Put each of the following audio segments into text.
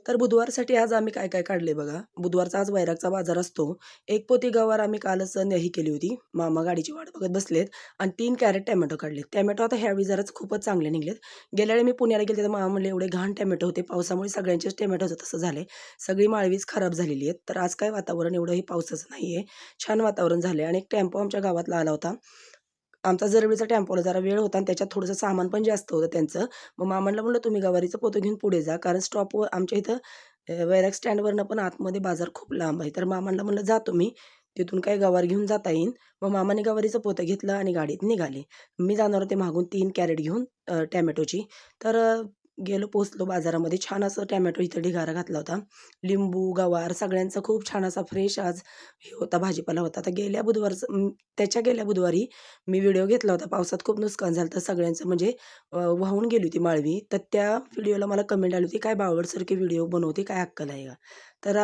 तर बुधवारसाठी आज आम्ही काय-काय काढले बघा. बुधवारचा आज वैरागचा बाजार असतो. 1 पोती गवार आम्ही कालच ही केली होती. मामा गाडीची वाट बघत बसलेत आणि 3 कॅरेट टोमॅटो काढले. टोमॅटो आता ह्यावेळी जराच खूपच चांगले निघालेत. गेल्या वेळी मी पुण्याला गेले तर मामा म्हणले, "एवढे घाण टोमॅटो होते." पावसामुळे सगळ्यांचेच टोमॅटोचं तसं झालंय. सगळी माळवीच खराब झालेली आहेत. तर आज काय वातावरण एवढंही पावसाचं नाहीये. छान वातावरण झालंय आणि एक टेम्पो आमच्या गावातला आला होता. आमचा जरवळीचा टेम्पोला जरा वेळ होता आणि त्याच्यात थोडंसं सामान पण जास्त होतं त्यांचं. मग मामांना म्हणलं, "तुम्ही गवारीचं पोतं घेऊन पुढे जा." कारण स्टॉपवर आमच्या इथं वैराग स्टँडवरनं पण आतमध्ये बाजार खूप लांब आहे. तर मामांना म्हणलं, "जा तुम्ही, तिथून काही गवार घेऊन जाता येईन." मग मामाने गवारीचं पोतं घेतलं आणि गाडीत निघाले. मी जाणार होते मागून 3 कॅरेट घेऊन टोमॅटोची. तर गेलो पोहोचलो बाजारामध्ये. छान असं टोमॅटो इथं ढिगारा घातला होता. लिंबू, गवार सगळ्यांचा खूप छान असा फ्रेश आज हे होता, भाजीपाला होता. तर त्याच्या गेल्या बुधवारी मी व्हिडिओ घेतला होता. पावसात खूप नुकसान झालं होतं सगळ्यांचं म्हणजे वाहून गेली होती माळवी. तर त्या व्हिडिओला मला कमेंट आली होती, "काय बावळटसारखे व्हिडिओ बनवते, काय अक्कल आहे का?" तर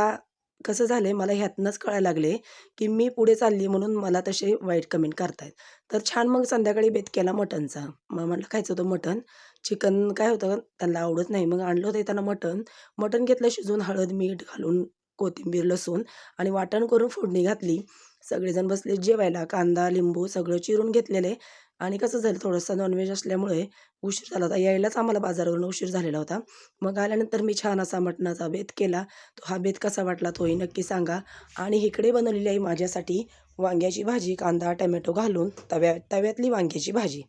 कसं झालंय मला ह्यातनंच कळायला लागले, की मी पुढे चालली म्हणून मला तसे वाईट कमेंट करतायत. तर छान मग संध्याकाळी बेत केला मटणचा. मग म्हटलं खायचं होतं मटण. चिकन काय होतं त्यांना आवडत नाही. मग आणलं होतं येताना मटण. मटण घेतलं शिजवून हळद, मीठ घालून, कोथिंबीर, लसूण आणि वाटण करून फोडणी घातली. सगळेजण बसले जेवायला. कांदा, लिंबू सगळं चिरून घेतलेले आणि कसं झालं थोडंसं नॉन-व्हेज असल्यामुळे उशीर झाला होता. यायलाच आम्हाला बाजारावरून उशीर झालेला होता. मग आल्यानंतर मी छान असा मटणाचा बेत केला. तो हा बेत कसा वाटला तोही नक्की सांगा. आणि इकडे बनवलेली आहे माझ्यासाठी वांग्याची भाजी, कांदा, टोमॅटो घालून तव्यातली वांग्याची भाजी.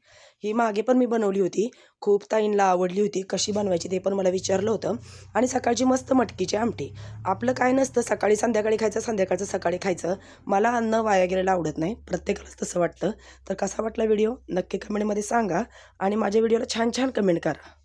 ही मागे पण मी बनवली होती. खूप ताईंना आवडली होती. कशी बनवायची ते पण मला विचारलं होतं. आणि सकाळची मस्त मटकीची आमटी. आपलं काय नसतं सकाळी संध्याकाळी खायचं, संध्याकाळचं सकाळी खायचं. मला अन्न वाया गेलेलं आवडत नाही. प्रत्येकालाच तसं वाटतं. तर कसा वाटला व्हिडिओ नक्की कमेंटमध्ये सांगा आणि माझ्या व्हिडिओला छान छान कमेंट करा.